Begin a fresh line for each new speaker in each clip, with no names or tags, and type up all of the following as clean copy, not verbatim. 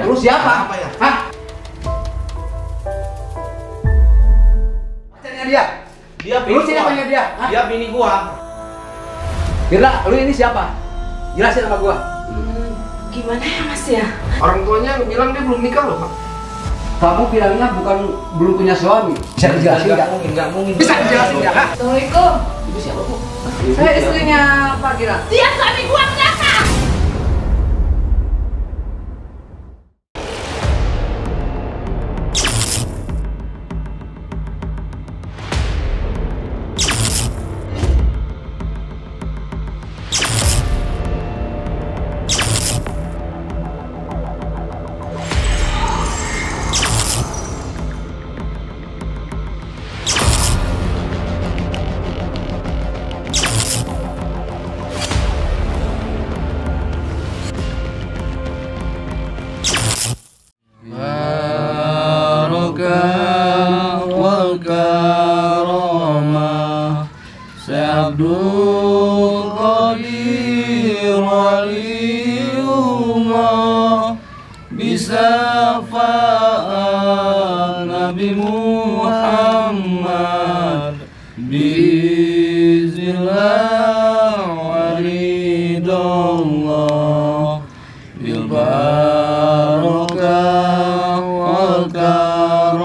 Lu siapa?
Apa ya?
Hah? Pacarnya dia?
Dia bini
Lu siapanya
gua.
dia? Hah?
Dia bini gua.
Firda, lu ini siapa? Jelasin sama gua.
Gimana ya Mas ya?
Orang tuanya bilang dia belum nikah loh, Pak.
Kamu bilangnya bukan belum punya suami. Bisa dijelasin nggak?
Enggak mungkin.
Bisa dijelasin nggak? Hah?
Assalamualaikum.
Itu siapa, Bu?
Saya istrinya Pak Gira. Dia suami gua kenapa?
Barakah wal karamah Abdul Qadir waliyullah bisafa'an Nabi Muhammad biiznillah waridullah bil barakah wal karamah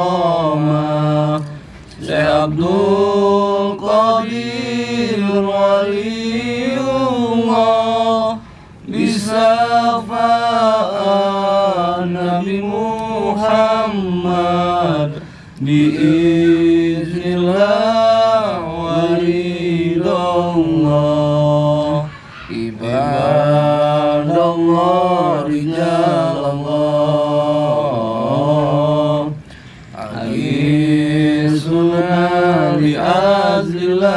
Abdul Qadir waliyullah bisafa'an Nabi Muhammad biiznillah waridullah ibadallah rijalallah agisuna bi'azillah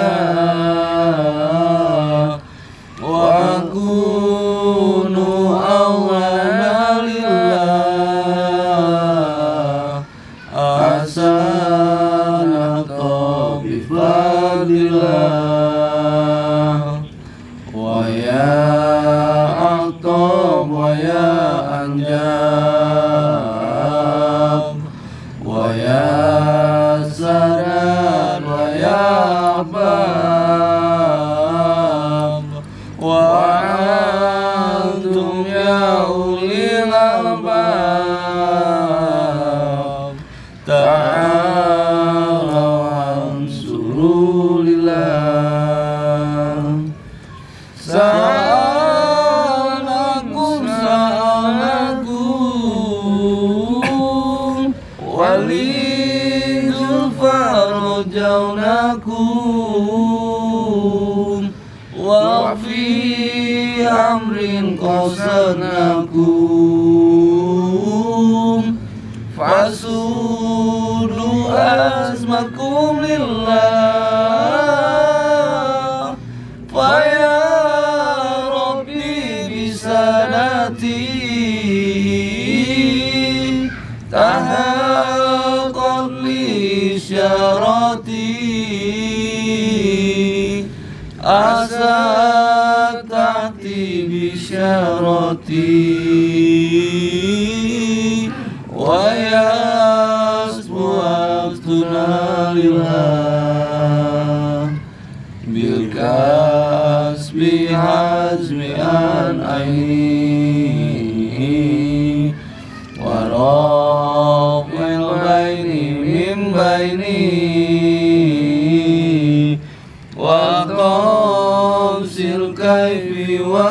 wa akunu awwana lillah asanata bifadillah wa ya aqtab wa ya anjab wa ya sadan wa ya ahbab wa antum ya ulil albab ta'alaw ansurulillah sa'alakum walidul farjaunakum wa fi amrin qasadnakum fasudu asmakum lillah faya rabbi bisanati tahaqqaq li syarati asatati bisyarati wa yasbu waqtuna lillah bil kasbi hazmi an aini wa rafil baini min baini wa qamsil kaifi wa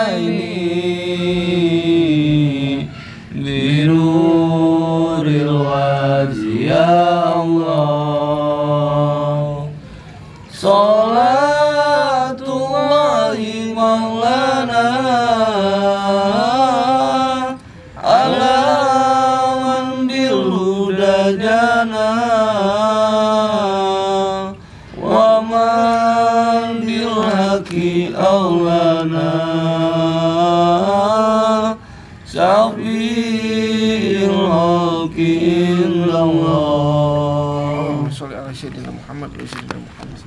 aini binuril wajhi ya Allah salatullahi maulana ala man bil huda jana wa man bil haqi aulana syafi'il haqi illallah
Sholli ala sayyidina Muhammad wa sayyidina Muhammad.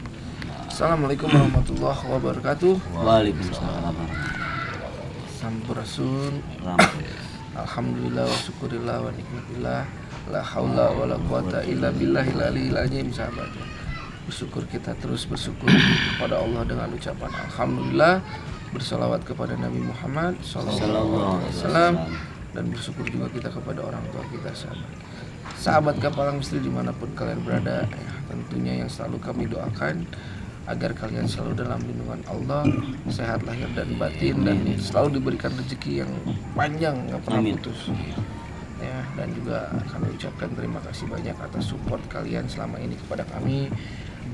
Assalamualaikum warahmatullahi wabarakatuh.
Waalaikumsalam.
Sampurasun. Alhamdulillah wa syukurillah wa nikmatillah. La haula wa la quwata illa billahil aliyil azim, sahabat. Bersyukur, kita terus bersyukur kepada Allah dengan ucapan alhamdulillah, bersalawat kepada Nabi Muhammad sallallahu alaihi wasallam, dan bersyukur juga kita kepada orang tua kita, sahabat. Sahabat Kapalang Misteri dimanapun kalian berada, ya, tentunya yang selalu kami doakan agar kalian selalu dalam lindungan Allah, sehat lahir dan batin, dan selalu diberikan rezeki yang panjang, nggak pernah putus. Ya, dan juga kami ucapkan terima kasih banyak atas support kalian selama ini kepada kami,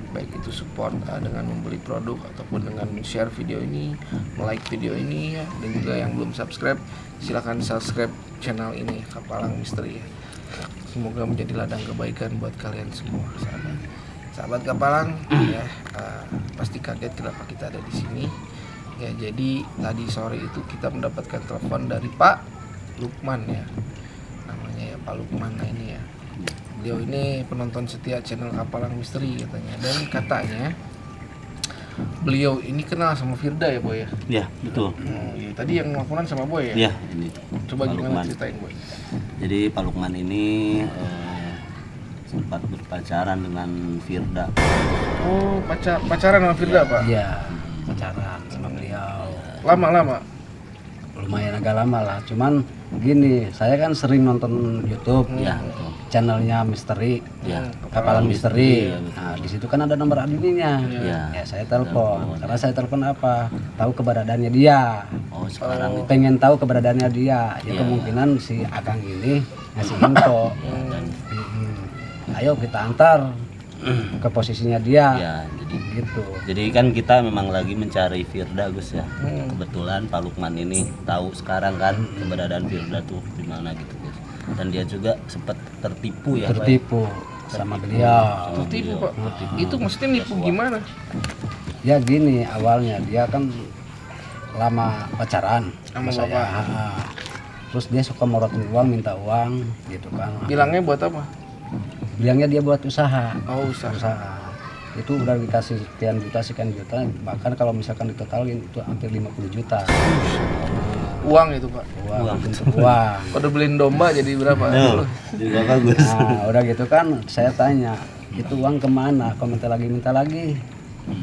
baik itu support dengan membeli produk ataupun dengan share video ini, like video ini, ya. Dan juga yang belum subscribe, silahkan subscribe channel ini Kapalang Misteri, ya. Semoga menjadi ladang kebaikan buat kalian semua, sahabat Kapalang. Ya, pasti kaget kenapa kita ada di sini. Ya, jadi tadi sore itu kita mendapatkan telepon dari Pak Lukman, ya, namanya ya Pak Lukman. Nah ini ya, beliau ini penonton setia channel Kapalang Misteri katanya, dan katanya beliau ini kenal sama Firda, ya Boy, ya?
Ya, betul.
Ya, tadi yang teleponan sama Boy, ya?
Ya, ini.
Coba
Pak
gimana
Lukman.
ceritain, Boy?
Jadi Pak Lukman ini sempat berpacaran dengan Firda.
Oh, pacaran sama Firda, Pak?
Iya, pacaran sama beliau.
Lama-lama?
Lumayan agak lama lah, cuman gini, saya kan sering nonton YouTube,
Ya, betul.
channelnya Misteri,
Ya.
Kapalang Misteri.
Iya, betul.
Nah, di situ kan ada nomor adminnya.
Iya.
Ya, saya telepon. Karena saya telepon apa? Tahu keberadaannya dia.
Oh, sekarang itu.
Pengen tahu keberadaannya dia. Ya,
Iya.
kemungkinan si Akang ini ngasih info.
Dan
Ayo kita antar ke posisinya dia.
ya, jadi
Gitu.
Jadi kan kita memang lagi mencari Firda, Gus, ya. Kebetulan Pak Lukman ini tahu sekarang kan keberadaan Firda tuh di mana gitu, Gus. Dan dia juga sempat tertipu ya, Pak, ya?
Tertipu sama beliau.
Tertipu, Pak? Itu maksudnya nipu gimana?
Ya gini, awalnya dia kan lama pacaran
Sama
saya.
Bapak.
Terus dia suka morotin uang, minta uang gitu kan.
Bilangnya buat apa?
Bilangnya dia buat usaha.
Oh, usaha.
Itu udah dikasih sekian juta, bahkan kalau misalkan ditotalin itu hampir 50 juta.
Uang itu, Pak?
Uang. Uang.
Kalau beliin domba jadi berapa?
Nah, juga bagus.
Nah, udah gitu kan saya tanya, itu uang kemana? Kok minta lagi?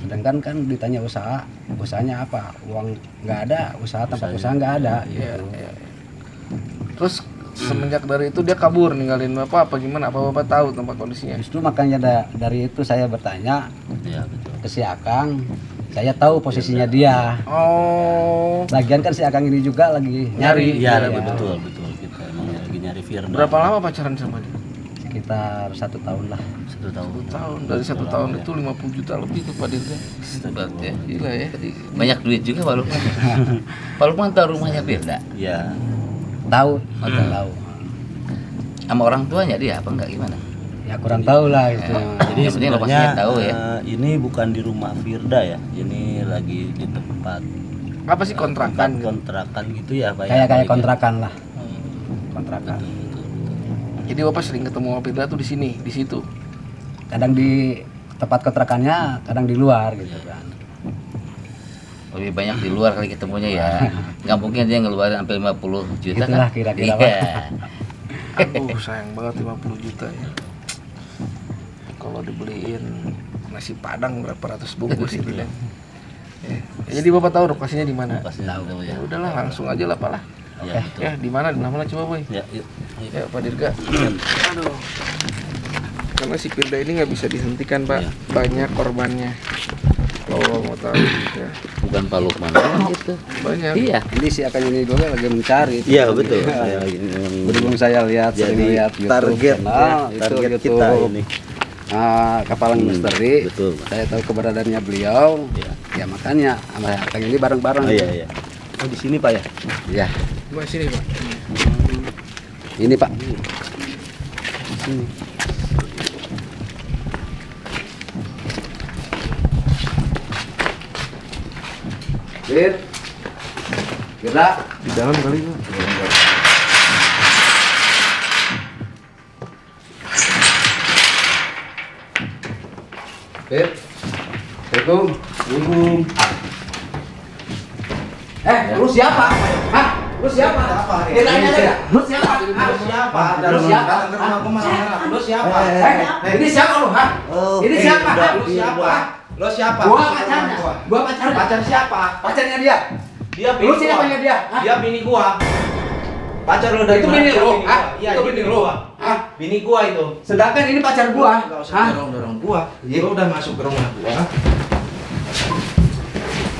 Sedangkan kan ditanya usahanya apa? Uang nggak ada, usaha tempat usaha nggak ada.
Iya,
Gitu.
iya. Terus semenjak dari itu dia kabur ninggalin Bapak apa gimana? Apa Bapak tahu tempat kondisinya?
Justru makanya dari itu saya bertanya
Ya, betul.
ke si Akang, saya tahu posisinya dia.
Oh,
Lagian kan si Akang ini juga lagi nyari.
Iya,
Ya,
betul. Kita emang lagi nyari Firda.
berapa lama pacaran sama dia?
Sekitar 1 tahun lah.
1 tahun.
1 tahun. Dari 1 tahun itu 50 juta lebih tuh Pak Dirga.
Hebat ya.
Gila ya.
Banyak duit juga Pak Lukman. Pak Lukman tahu rumahnya Firda
Ya.
Tahu, tahu.
sama orang tuanya dia apa enggak gimana?
Ya kurang tahu lah itu.
Jadi
Yang penting
sebenarnya
lokasinya tahu ya.
ini bukan di rumah Firda ya. Ini lagi di tempat
Apa sih kontrakan?
kontrakan gitu ya, Pak. ya?
Kayak kontrakan lah. Kontrakan.
Jadi Bapak sering ketemu sama Firda tuh di sini, di situ.
Kadang di tempat kontrakannya, kadang di luar gitu kan.
Lebih banyak di luar kali ketemunya ya. Nggak mungkin dia ngeluarin sampai 50 juta
Itulah
kan?
kira-kira,
Iya.
Aduh, sayang banget 50 juta ya. Kalau dibeliin nasi padang berapa ratus bungkus itu kan. Ya. Jadi Bapak tahu lokasinya di mana?
Pasti tahu
Ya
ya.
udahlah, langsung aja lah Pak lah.
Ya, betul.
Ya, di mana? Di mana coba, Boy?
Ya, yuk.
Ya, Pak Dirga. Aduh. Karena si Firda ini nggak bisa dihentikan, Pak.
Iya.
Banyak korbannya. Kalau mau tahu ya.
Bukan Pak Lukman doang gitu.
Banyak.
Iya.
Ini si Akang ini juga lagi mencari.
Iya, betul. Saya lagi
Berhubung saya lihat, sering
jadi
lihat YouTube
target
channel,
ya, target kita ini.
Kapalang Misteri.
betul.
Saya tahu keberadaannya beliau.
Ya.
Ya makanya sama Akang ini bareng-bareng.
Oh iya, iya. Oh, di sini, Pak ya?
Ya.
Di sini, Pak.
Ini Pak. Fir, Firda.
Di dalam kali, Pak.
Fir. Assalamualaikum. Lu siapa? Hah? Lu Lu siapa? Kita tanya aja. Lu siapa?
Lu siapa?
Lu siapa?
Datang ke rumah gua marah-marah. Lu siapa?
Ini siapa lu? Hah? Ini siapa?
Lu siapa? Lu siapa?
Gua pacarnya. Gua pacarnya.
Pacar siapa?
Pacarnya dia.
Dia bini
Lu
gua.
siapanya dia? Hah?
Dia bini gua. Pacar lu dari
Itu
mana?
bini
Dia
lu?
gua.
Hah?
Iya,
Itu
ini
bini
bini
lu?
gua.
Hah?
Bini gua itu.
Sedangkan ini pacar gua.
Enggak usah
Hah?
dorong-dorong gua. Lu udah masuk ke rumah gua.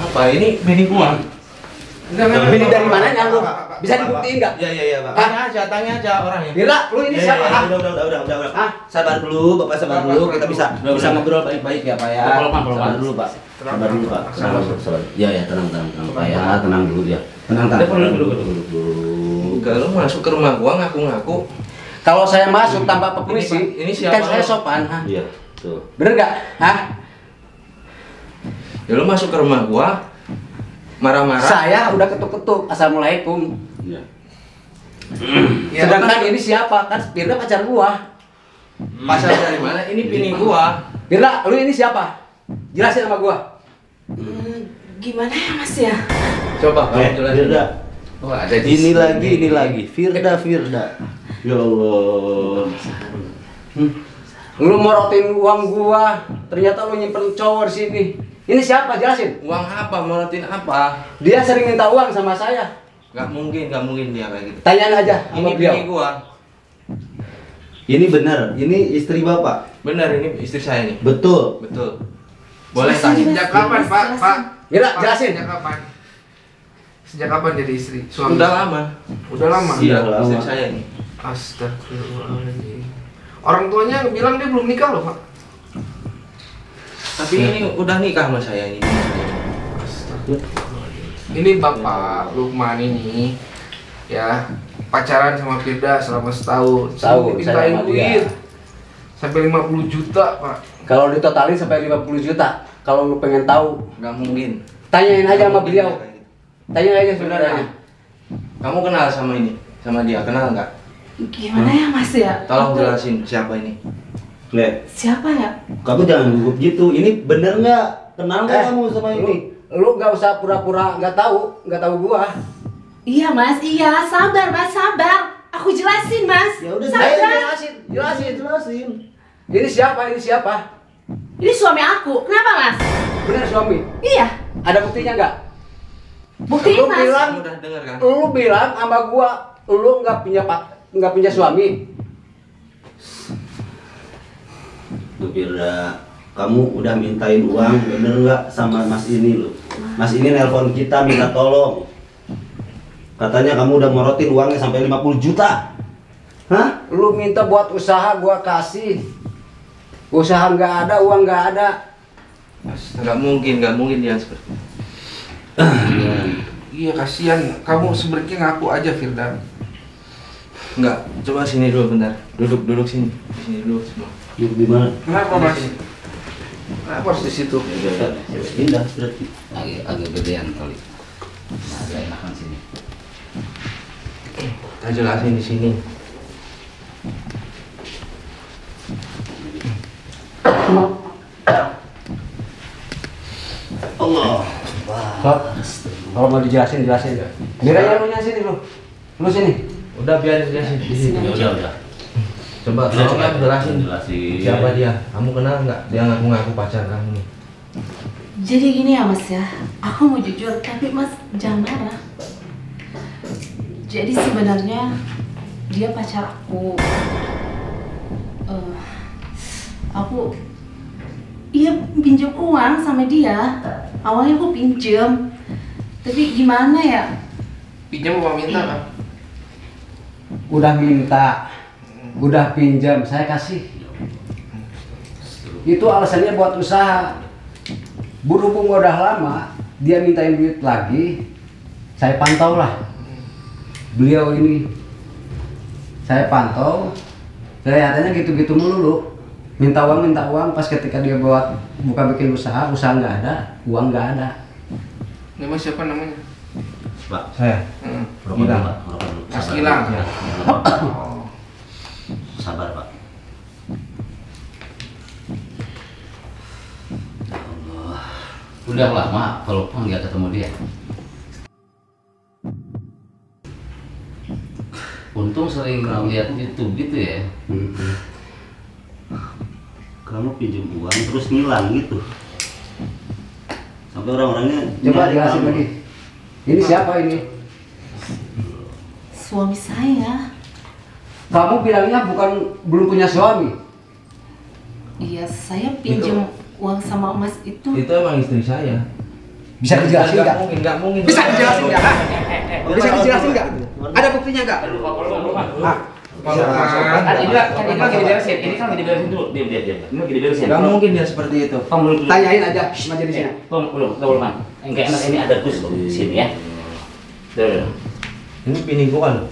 Apa ini bini gua?
Bini dari mananya lu? Bisa dibuktiin enggak?
Iya, Pak. Tanya aja orangnya.
Bila, lu ini
Iya,
siapa?
iya,
Hah?
Udah.
Hah?
Sabar dulu, Bapak sabar dulu. Kita bisa ngobrol baik-baik ya, Pak ya.
Pelan-pelan.
Sabar dulu, Pak. Sabar dulu, Pak. Sabar. Iya, tenang, Pak ya. Tenang dulu ya. Tenang. Dulu. Enggak, lu masuk ke rumah gua ngaku-ngaku.
Kalau saya masuk tanpa permisi,
Ini siapa
kan saya
lu?
sopan. Hah?
Iya, tuh.
Bener nggak? Hah?
Ya lu masuk ke rumah gua marah-marah.
Saya udah ketuk-ketuk. Assalamualaikum.
Iya.
Sedangkan ini siapa? Kan Firda pacar gua.
Pasal dari mana? Ini bini gua.
Firda, lu ini siapa? Jelasin sama gua.
Gimana ya Mas ya?
Coba kamu jelasin.
Firda.
Oh, ada di
Ini
sini.
lagi. Firda. Ya Allah.
Lu morotin uang gua, ternyata lu nyimpen cowok di sini. Ini siapa? Jelasin.
Uang apa? Morotin apa?
Dia sering minta uang sama saya.
Gak mungkin dia kayak gitu.
Tanyain aja sama
Ini
beliau.
bini gua.
Ini benar. Ini istri Bapak.
Benar, ini istri saya nih.
Betul.
Betul. Boleh
Jelasin,
tanya.
Sejak kapan, Pak? Pak?
Mira,
Pak,
jelasin.
Sejak kapan? Sejak kapan jadi istri? Suami?
Udah lama.
Udah lama?
Iya,
Udah lama.
istri saya nih.
Astagfirullahaladzim. Orang tuanya bilang dia belum nikah loh, Pak.
Tapi ini udah nikah sama saya ini.
Ini Bapak Lukman ini ya pacaran sama Firda selama setahun.
Setahun, saya
Dimintain
sama
duit
dia.
sampai 50 juta, Pak.
Kalau ditotalin sampai 50 juta. Kalau lu pengen tahu,
Gak mungkin.
tanyain aja sama
Gak mungkin
beliau.
dia kayak gitu.
Tanyain aja saudaranya.
Kamu kenal sama ini? Sama dia? Kenal nggak?
Gimana ya Mas ya?
Tolong jelasin siapa ini.
Le,
Siapa ya?
kamu jangan gugup gitu. Ini bener nggak? Kenal nggak kamu sama ini?
Lu nggak usah pura-pura nggak tahu gua.
Iya Mas, iya. Sabar Mas, sabar. Aku jelasin Mas.
Ya udah,
Sabar.
jelasin.
Ini siapa?
Ini suami aku. Kenapa Mas?
Bener suami.
Iya.
Ada buktinya nggak?
Buktiin
Lu
Mas.
bilang,
Kamu udah dengar kan?
lu bilang sama gua, lu nggak punya suami.
Tuh Firda, kamu udah mintain uang bener nggak sama Mas ini lo? Mas ini nelpon kita minta tolong. Katanya kamu udah morotin uangnya sampai 50 juta. Hah?
Lu minta buat usaha, gua kasih. Usaha nggak ada, uang nggak ada.
Nggak mungkin dia seperti itu.
Iya, kasihan. Kamu sebenarnya ngaku aja, Firdan.
Nggak, coba sini dulu bentar. Duduk sini. Di sini dulu semua.
Yuk di mana?
Kenapa, Mas? Kenapa harus di situ?
Pindah berarti.
Agak gedean kali. Nah, agak enakan sini. Kita jelasin di sini.
Allah.
Sob, kalau mau dijelasin. Miranya lu sini lu. Lu sini.
Udah biarin jelasin di sini.
Udah.
Coba
Udah,
kamu kan jelasin.
Jelasin.
Siapa dia? Kamu kenal nggak? Dia ngaku-ngaku pacar kamu nih.
Jadi gini ya Mas ya. Aku mau jujur, tapi Mas jangan marah. Jadi sebenarnya dia pacar aku. Aku iya pinjam uang sama dia. Awalnya aku pinjam, tapi gimana ya?
Pinjam apa minta, Pak?
Udah minta, udah pinjam, saya kasih. Itu alasannya buat usaha. Berhubung udah lama, dia mintain duit lagi, saya pantau lah. Beliau ini, saya pantau, kelihatannya gitu-gitu melulu. Minta uang, pas ketika dia buat buka bikin usaha nggak ada, uang nggak ada.
Ini Mas siapa namanya?
Pak,
Saya.
rokok dulu,
Gilang.
Pak. Rokok dulu.
Mas
Sabar.
Gilang.
Ya.
Oh.
Sabar, Pak. Ya Allah. Udah lama kalau nggak ketemu dia.
Untung sering lihat YouTube gitu ya.
Kamu pinjam uang terus ngilang gitu. Sampai orang-orangnya
Coba
nyari
jelasin
kamu.
lagi. Ini siapa ini?
Suami saya.
Kamu bilangnya belum punya suami.
Iya, saya pinjam uang sama Mas itu.
Itu emang istri saya.
Bisa dijelasin nggak?
Nggak mungkin.
Bisa dijelasin nggak? Bisa dijelasin nggak? Ada buktinya nggak?
Kan ini lagi diberesin. Ini kan lagi diberesin dulu. Diam. Ini lagi diberesin.
Nggak mungkin dia seperti itu.
Tanyain aja sama jadi sini.
Tunggu, Man. Enggak enak ini ada dus loh di sini ya. Tuh.
Ini bini gua loh.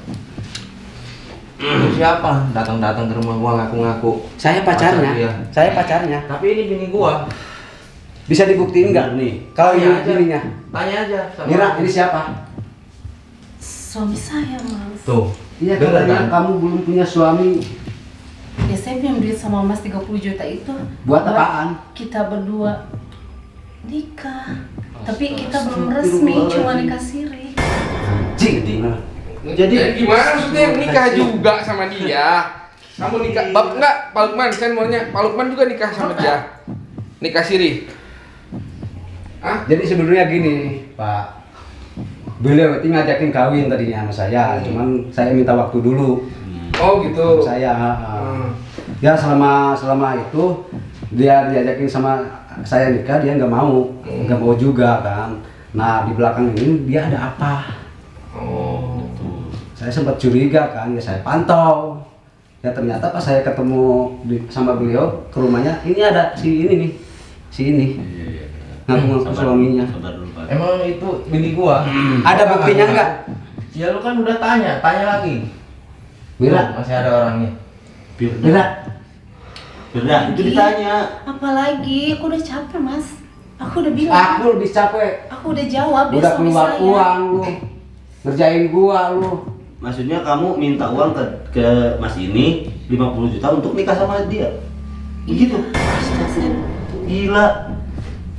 Lu siapa? Datang-datang ke rumah gua ngaku-ngaku.
Saya
Pacar
pacarnya.
dia.
Saya pacarnya.
Tapi ini bini gua.
Bisa dibuktiin nggak nih? Kalau
Tanya
ini
aja.
bininya.
Tanya aja sama
Mira,
aku.
ini siapa?
Suami saya, Mas.
Tuh.
Iya,
Dengar
katanya
kan?
kamu belum punya suami.
Ya saya pinjam duit sama Mas 30 juta itu.
Buat apaan?
Kita berdua nikah. Tapi kita belum resmi, cuma nikah siri.
Jadi gimana maksudnya nikah juga sama dia? Kamu nikah, enggak, Pak Lukman, saya maunya Pak Lukman juga nikah sama dia. Nikah siri. Hah?
Jadi sebenarnya gini, Pak. Beliau itu ngajakin kawin tadinya sama saya, cuman saya minta waktu dulu.
Oh gitu.
Saya ya selama itu dia diajakin sama saya nikah, dia nggak mau juga kan. Nah di belakang ini dia ada apa?
Oh.
Saya sempat curiga kan, ya saya pantau. Ya ternyata pas saya ketemu sama beliau ke rumahnya, ini ada si ini nih, si ini. Ngaku-ngaku suaminya.
Sabar dulu, Pak.
Emang itu bini gua.
Ada buktinya nggak?
Ya lu kan udah tanya lagi.
Mira,
Masih ada orangnya.
Mira,
Udah, itu ditanya.
Apalagi, aku udah capek, Mas. Aku udah bilang.
aku lebih capek.
Aku udah jawab dia
Udah
suami
keluar
saya.
uang lu, ngerjain gua lu.
Maksudnya kamu minta uang ke Mas ini 50 juta untuk nikah sama dia. Begitu.
Sudah saya.
Gila.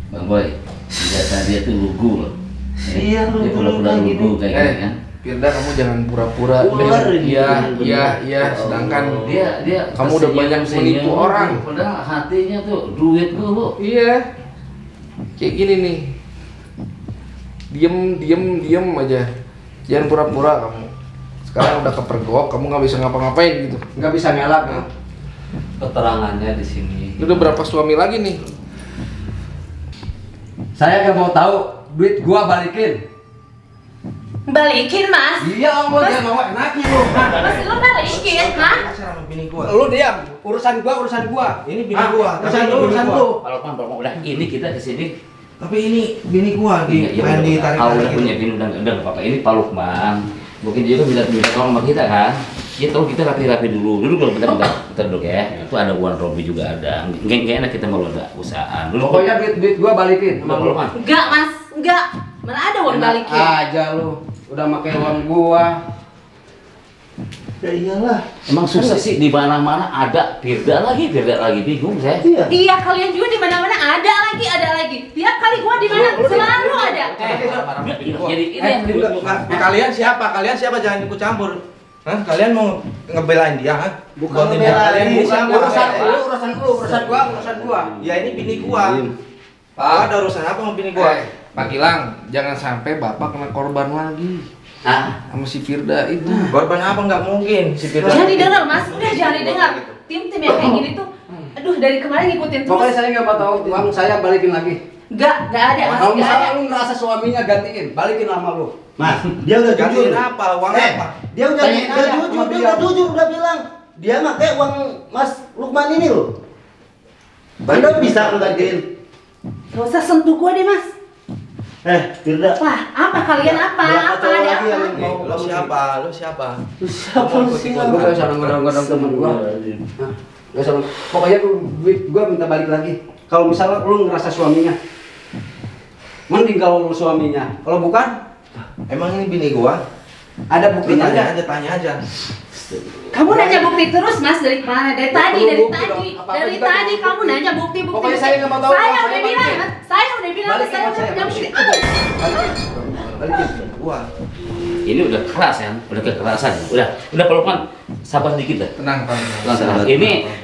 Bang Boy, senjata dia tuh lugu loh.
Iya,
Dia
lugu
pura-pura
kayak
lugu
gini.
kayak gini kan.
Firda, kamu jangan pura-pura.
Ular ini.
Iya. Sedangkan
Dia
kamu udah banyak menipu orang.
Padahal hatinya tuh duit dulu.
Iya. Kayak gini nih. Diem aja. Jangan pura-pura kamu. Sekarang udah kepergok, kamu nggak bisa ngapa-ngapain gitu.
Nggak bisa ngelak ya.
Keterangannya di sini.
Lu udah berapa suami lagi nih?
Saya nggak mau tahu, duit gua balikin.
Balikin, Mas.
Iya om, gua dia mau enaknya lu.
Mas, lu balikin, hah?
Pacar sama bini gua.
Lu diam, urusan gua.
Ini bini gua.
Urusan
Tapi
lu,
ini
urusan
bini
lu.
gua.
Kalau udah ini kita di sini.
Tapi ini bini gua
Iya,
pengen ditarik
kalau udah
lagi.
punya bini udah nggak apa-apa. Ini Pak Lukman. Mungkin dia kan minta tolong sama kita kan. Ya tolong kita rapi-rapi dulu. Dulu kalau bentar dulu ya. Itu ada uang Robi juga ada. Nggak enak kita mau ada usahaan. Dulu
Pokoknya duit gua balikin.
Pak Lukman.
Enggak, Mas. Enggak. Mana ada uang
Enak
balikin?
aja lu, udah pakai uang gua.
Ya iyalah.
Emang susah sih di mana-mana ada Firda lagi bingung saya.
Iya.
Iya, kalian juga di mana-mana ada lagi. Tiap kali gua di mana selalu ada.
Jadi ini yang
Kalian siapa? Jangan ikut campur. Hah? Kalian mau ngebelain dia, ha?
Bukan
Buat ini
ngebelain,
kalian
bukan
siapa?
urusan gua.
Ya ini bini gua.
Pak.
Ada urusan apa sama bini gua?
Pak Gilang, jangan sampai Bapak kena korban lagi. Sama si Firda itu.
Korban apa nggak mungkin si Firda.
Jangan didengar, Mas. Udah jangan didengar. Tim-tim yang kayak gini tuh, aduh dari kemarin ngikutin
Pokoknya
terus.
saya nggak mau tahu uang saya balikin lagi.
Enggak ada, Mas.
Kalau
Enggak ada.
misalnya lu ngerasa suaminya gantiin, balikin sama lu.
Mas, dia udah jujur.
Gantiin apa? Uang apa?
Dia udah
Tanyain aja sama
jujur, dia
dia.
udah jujur, udah bilang. Dia pakai uang Mas Lukman ini loh. Anda bisa ngegantiin.
Gak usah sentuh gua deh, Mas.
Firda.
Wah, apa kalian apa?
Berapa
Apa
cowok
ada
lagi yang
apa?
mau
Lu siapa? Lu siapa?
Siapa lu sih?
Gua nggak usah ngodong-ngodong temen gua. Nggak usah. Pokoknya duit gua minta balik lagi. Kalau misalnya lu ngerasa suaminya, mending kalau lu suaminya. Kalau bukan,
Emang ini bini gua?
ada
Lu
buktinya aja.
tanya aja.
Kamu nanya bukti terus, Mas, dari kemana? Dari tadi,
Perlu
dari
bukti
tadi.
dong. Apa-apa
Dari
kita
tadi
perlu
kamu
bukti.
nanya bukti-bukti.
Pokoknya saya nggak mau tahu,
Saya
saya
udah
balikin.
bilang, Mas. Saya udah bilang,
Balikin,
saya
saya
udah bilang.
balikin.
Aduh.
Balikin.
Gua.
Ini udah keras ya, udah kekerasan. Udah Pak Lukman, sabar dikit dah.
Tenang, Pak.
Tenang.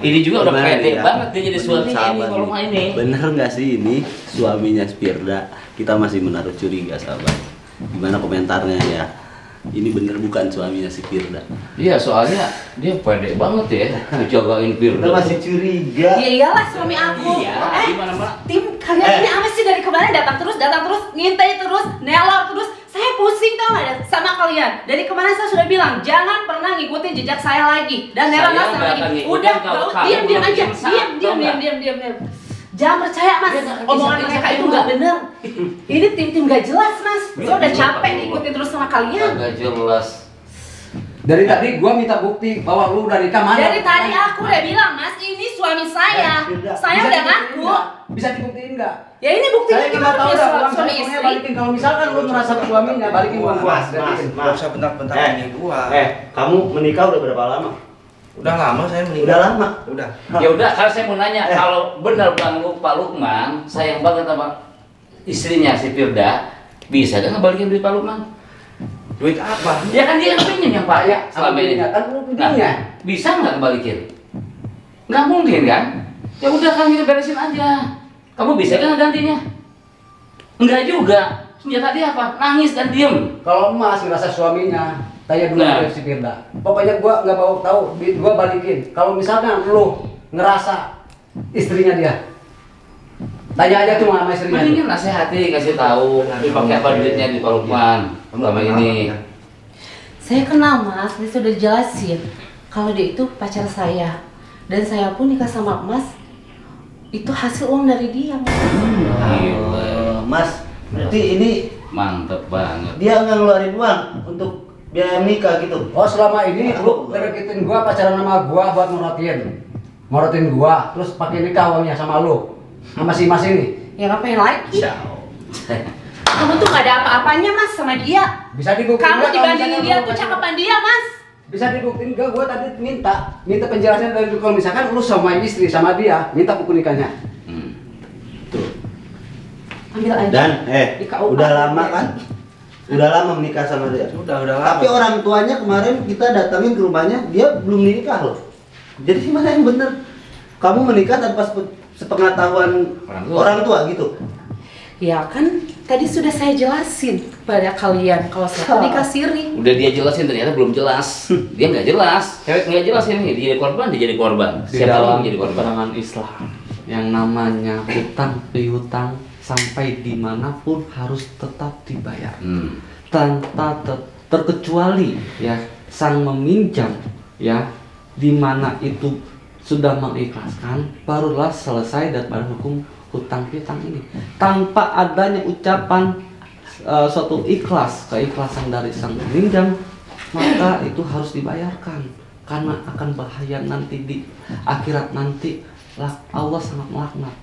Ini juga udah
Gimana,
pede
Nika?
banget dia jadi suaminya ini
Sahabat
Pak Lukman ini.
Bener nggak sih ini suaminya Spirda? Kita masih menaruh curiga, sahabat. Gimana komentarnya ya? Ini bener bukan suaminya si Firda?
Iya, soalnya dia pede banget ya, ngejagain Firda.
Kita masih curiga.
Ya iyalah suami aku.
Iya, gimana Mbak?
Tim kalian ini apa sih dari kemarin datang terus, ngintai terus, nelor terus. Saya pusing tau gak sama kalian. Dari kemarin saya sudah bilang jangan pernah ngikutin jejak saya lagi dan
Saya
neror
nggak
sama
akan
lagi.
ngikutin
Udah,
kalau
gak,
kamu
diam
belum
aja,
insaf, tau nggak?
diam. Jangan percaya mas,
Dia nggak
omongan
bisa
mereka
insaf,
itu
Mas.
nggak bener. Ini tim gak jelas mas. Saya udah
Iya,
capek
iya.
ngikutin terus sama kalian.
Agak jelas.
Dari tadi gua minta bukti bahwa lu udah nikah mana?
Dari tadi aku udah bilang mas, ini suami saya. Saya
Bisa
udah
dibuktiin
ngaku.
nggak? Bisa dibuktiin nggak?
Ya ini buktinya
Saya
kita
nggak tahu
punya
dah, uang
suami
saya
istri.
balikin. Kalau misalkan lu merasa suaminya, balikin uang gua.
Nggak usah bentak-bentak ini gua.
Kamu menikah udah berapa lama?
Udah lama saya menikah.
Udah lama.
Udah.
Ya udah, kalau saya mau nanya, kalau benar Bang Pak Lukman sayang banget sama istrinya si Firda, bisa kan ngebalikin duit Pak Lukman?
Duit apa?
Ya kan dia yang pinjam yang Pak ya selama ini.
Kan lu
Nah,
punya.
bisa nggak kebalikin? Nggak mungkin kan? Ya udah kan kita beresin aja. Kamu bisa kan gantinya? Enggak juga. Senjata dia apa? Nangis dan diem.
Kalau emas ngerasa suaminya, tanya dulu
Nah.
ke si Firda. Pokoknya gua nggak mau tahu, duit gua balikin. Kalau misalkan lu ngerasa istrinya dia, tanya aja tuh sama istrinya.
Mendingan nasihati, kasih tahu. Dipakai apa duitnya di Pak Lukman selama ini.
Saya kenal mas, dia sudah jelasin kalau dia itu pacar saya dan saya pun nikah sama mas itu hasil uang dari dia.
Gila.
Mas, berarti ini
Mantep banget.
dia nggak ngeluarin uang untuk biaya nikah gitu.
Oh selama ini lu ngedeketin gua, pacaran sama gua buat morotin gua, terus pakai nikah uangnya sama lu, sama si Mas ini.
Ya ngapain lagi?
Ciao.
Kamu tuh gak ada apa-apanya mas sama dia.
Bisa dibuktiin
Kamu
nggak kalau
dibandingin
misalkan
dia
lu
tuh
pacaran?
cakapan dia mas.
Bisa dibuktiin gak? Gua tadi minta penjelasan dari lu. Kalau misalkan lu sama istri sama dia, minta buku nikahnya.
Ambil aja.
Dan
Di KUA.
udah lama kan? Udah lama menikah sama dia.
Udah lama.
Tapi orang tuanya kemarin kita datangin ke rumahnya, dia belum nikah loh. Jadi mana yang bener? Kamu menikah tanpa sepengetahuan orang tua gitu?
Ya kan tadi sudah saya jelasin kepada kalian kalau saya nikah siri.
Udah dia jelasin ternyata belum jelas. Dia nggak jelas. Cewek nggak jelas ini. Dia jadi korban, dia jadi korban.
Di
Siapa
dalam
yang jadi korban?
keterangan Islam yang namanya hutang piutang sampai dimanapun harus tetap dibayar tanpa terkecuali ya sang meminjam ya di mana itu sudah mengikhlaskan barulah selesai daripada hukum hutang piutang ini tanpa adanya ucapan suatu keikhlasan dari sang peminjam maka itu harus dibayarkan karena akan bahaya nanti di akhirat nanti Allah sangat melaknat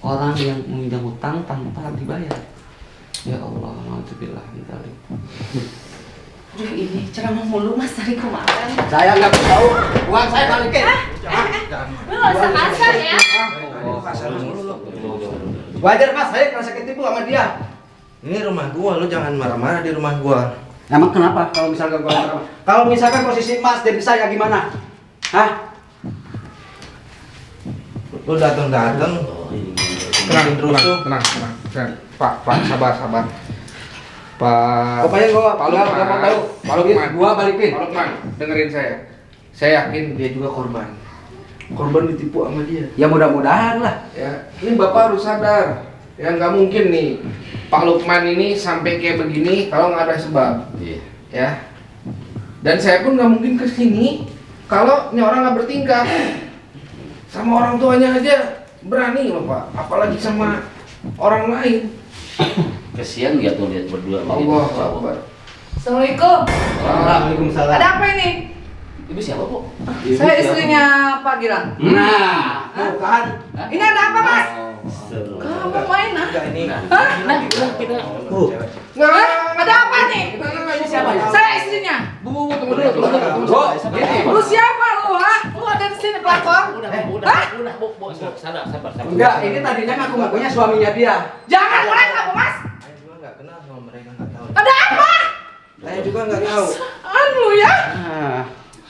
orang yang meminjam hutang tanpa dibayar. Ya Allah, alhamdulillah.
Aduh ini ceramah mulu mas dari kemarin.
Saya nggak tahu, uang saya balikin.
Lu gak usah kasar ya.
Wajar Mas, saya merasa ketipu sama dia.
Ini rumah gua, lu jangan marah-marah di rumah gua.
Emang kenapa kalau misalkan gua marah? Kalau misalkan posisi Mas jadi saya gimana? Hah?
Lu datang-datang
Tenang,
terus tuh.
tenang. Pak, sabar. Pak.
Pokoknya gua
Pak
nggak
Lukman.
mau tahu.
Pak Lukman.
Gua balikin.
Pak Lukman, dengerin saya. Saya yakin dia juga korban. Korban ditipu sama dia.
Ya mudah-mudahan lah.
Ya, ini Bapak harus sadar. Ya nggak mungkin nih Pak Lukman ini sampai kayak begini kalau nggak ada sebab.
Iya.
Ya. Dan saya pun nggak mungkin kesini kalau ini orang nggak bertingkah. Sama orang tuanya aja berani loh Pak, apalagi sama orang lain.
Kesian nggak tuh lihat berdua begitu.
Allah Akbar.
Assalamualaikum.
Waalaikumsalam.
Ada apa ini?
Ibu siapa Bu?
Saya istrinya Pak Gilang.
Nah, tuh kan.
Ini ada apa mas?
Seru.
Kamu main ah?
Enggak ini.
Nah, kita
Nggak,
Ada apa nih?
ini siapa ya?
Saya istrinya.
Bu, tunggu dulu.
Gini.
Lu siapa lu ha? Lu ada di sini pelakor?
udah, Bu, sabar.
Enggak, ini tadinya ngaku-ngakunya suaminya dia.
Jangan mulai kamu mas.
Saya juga nggak kenal sama mereka, nggak tahu.
Ada apa?
Saya juga nggak tahu.
Anu ya.
Nah,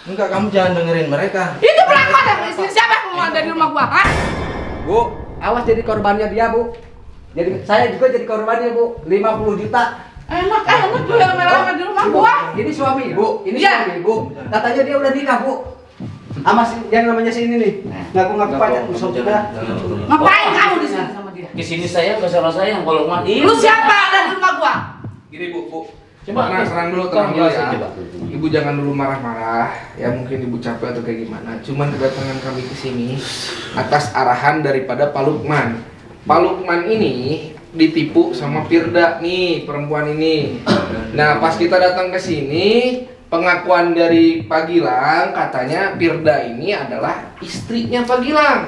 Enggak, kamu jangan dengerin mereka.
Itu pelakor yang istri siapa yang mau ada di rumah gua? Hah?
Bu, awas jadi korbannya dia, Bu. Jadi saya juga jadi korbannya, Bu. 50 juta.
Enak tuh yang merah di rumah gua.
Ini suami, Bu. Ini
Iya.
suami, Bu. Katanya dia udah nikah, Bu. Sama yang namanya si ini nih. Ngaku-ngaku pacar musuh kita.
Ngapain kamu di sini sama dia?
Di sini saya nggak sama saya yang kalau Lukman
Lu siapa ada di rumah gua?
Gini Bu,
Coba
tenang dulu ya. Ibu jangan dulu marah-marah. Ya mungkin ibu capek atau kayak gimana. Cuman kedatangan kami ke sini atas arahan daripada Pak Lukman. Pak Lukman ini ditipu sama Firda nih, perempuan ini. Nah, pas kita datang ke sini, pengakuan dari Pak Gilang katanya Firda ini adalah istrinya Pak Gilang.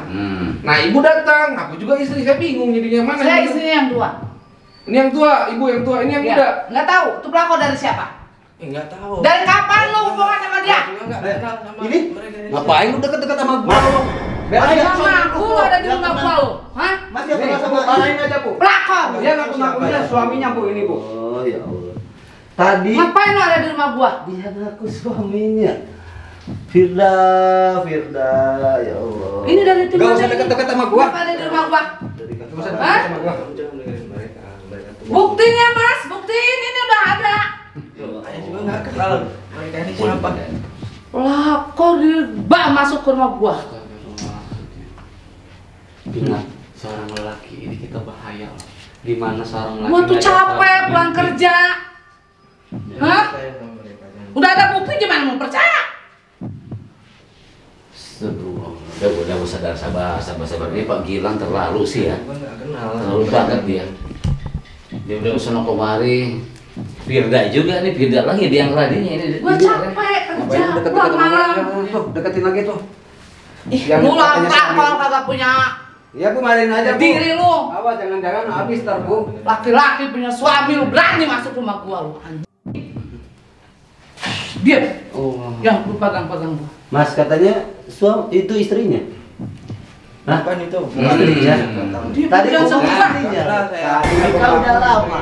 Nah, ibu datang, aku juga istri, saya bingung jadinya mana.
Saya
yang
istrinya yang tua.
Ini yang tua, ibu yang tua, ini yang muda.
Nggak tahu, itu pelakor dari siapa?
Enggak tahu.
Dari kapan lu hubungan sama dia?
Saya juga nggak kenal sama
Ini?
mereka.
Ngapain lu deket-deket sama gua lu? Biar aja
Sama aku lu ada di rumah gua lu. Hah?
Mas ya sama lain aja, Bu.
Pelakor.
Dia ngaku-ngakunya suaminya, Bu, ini, Bu.
Oh ya Allah. Tadi
Ngapain lu ada di rumah gua?
dia ngaku suaminya. Firda, ya Allah.
Ini dari tim
Nggak
mana
usah
ini?
deket-deket sama gua.
Kenapa ada di rumah gua?
Dari
Nggak usah
Hah?
deket sama gua.
Kamu jangan dengerin mereka. Mereka tuh.
Buktinya mas, buktiin ini udah ada.
Saya juga nggak kenal. Mereka ini siapa?
Pelakor di bak masuk ke rumah gua.
Ingat, seorang lelaki ini kita bahaya. Di mana seorang lelaki
Gua tuh
nggak ada
capek pulang kerja. Hah?
Saya sama mereka. Jangan.
Udah ada bukti gimana mau percaya?
Udah sabar. Ini Pak Gilang terlalu sih ya.
Gua nggak kenal.
Terlalu banget dia. Dia udah sono kemari. Firda juga nih, Firda lagi dia yang ladinya ini.
Gua capek
Ngapain
kerja
lu deket-deket
pulang
sama
malam.
gua? Tuh, deketin lagi tuh.
Ih,
Yang
mulang
katanya
pelakor
suami.
kagak punya
Ya, Bu, marin aja, Bu.
diri lu.
Awas jangan-jangan habis ntar, Bu.
Laki-laki punya suami lu berani masuk rumah gua lu. Anjing. Diam.
Oh.
Yang lu pegang-pegang gua.
Mas katanya itu istrinya.
Kapan itu?
Istrinya.
Dia
Tadi
bilang
bukan
sama
istrinya.
saya.
Nikah udah lama.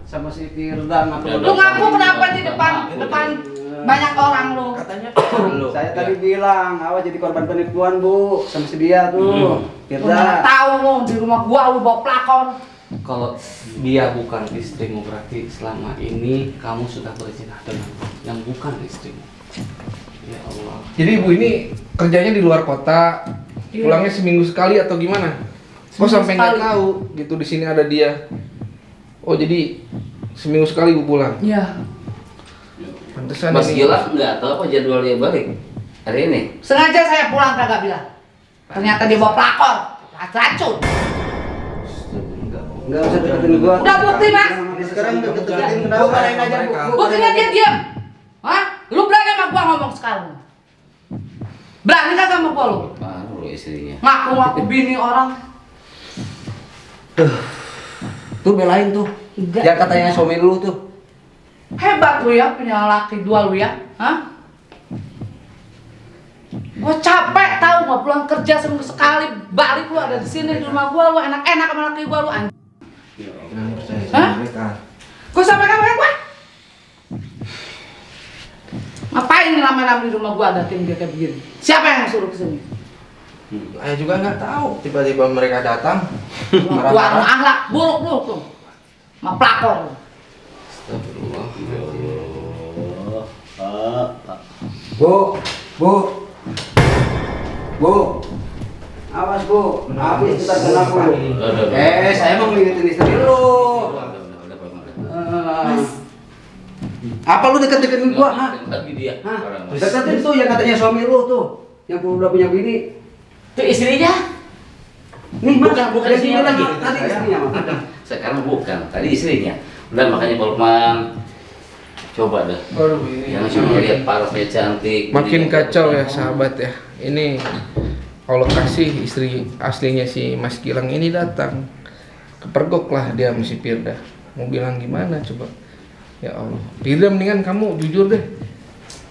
Sama si Firda ngaku.
Lu ngaku kenapa di depan banyak orang lu?
Katanya
Saya tadi bilang, awas jadi korban penipuan, Bu, sama si dia tuh.
Lu mana
Firda.
tahu lu di rumah gua lu bawa pelakor.
Kalau dia bukan istrimu, berarti selama ini kamu sudah berzina dengan yang bukan istrimu. Ya Allah.
Jadi ibu ini kerjanya di luar kota, pulangnya seminggu sekali atau gimana? Kok sampai nggak
sekali.
tahu gitu di sini ada dia? Oh jadi seminggu sekali ibu pulang.
Iya.
Pantesan
Mas
ini.
Gilang nggak tahu apa jadwal dia balik hari ini.
Sengaja saya pulang kagak bilang. Ternyata dia bawa pelakor. Racun.
Enggak usah deketin gua.
Udah bukti, Mas.
Sekarang deketin
Bu,
kenapa?
marin aja, Bu. Bu,
Buktinya dia diam. Hah? Lu berani sama gua ngomong sekarang? Berani kagak sama gua lu?
Baru lo istrinya.
Ngaku-ngaku bini orang.
Tuh belain tuh.
Enggak.
Dia katanya suami lu tuh.
Hebat lu ya punya laki dua lu ya. Hah? Gua capek tahu nggak pulang kerja seminggu sekali balik lu ada di sini di rumah gua lu enak-enak sama laki gua lu anjing.
Jangan percaya
Hah?
sama mereka.
Gua sampai kapan gua? Ngapain nih lama-lama di rumah gua ada tim dia kayak begini? Siapa yang suruh kesini?
Saya juga nggak tahu. Tiba-tiba mereka datang.
Gua akhlak buruk lu tuh. Ma pelakor.
Astagfirullah.
Bu, Bu. Bu. Awas, Bu. Habis kita kena, Bu. Saya mau ngingetin istri lu. Apa lu deket-deketin gua, ha?
Lagi dia.
Hah? Deketin tuh yang katanya suami lu tuh. Yang udah punya bini.
Itu istrinya.
Nih, Mas.
Bukan
Yang
istrinya
ini
lagi.
Tadi istrinya, Mas.
Sekarang bukan, tadi istrinya. Udah makanya Pak Lukman coba dah.
Aduh, ini.
Jangan cuma lihat parasnya cantik.
Makin
Ini
kacau ya
kotor.
sahabat ya. Ini kalau kasih istri aslinya si Mas Gilang ini datang, kepergok lah dia sama si Firda. Mau bilang gimana coba? Ya Allah, Firda mendingan kamu jujur deh,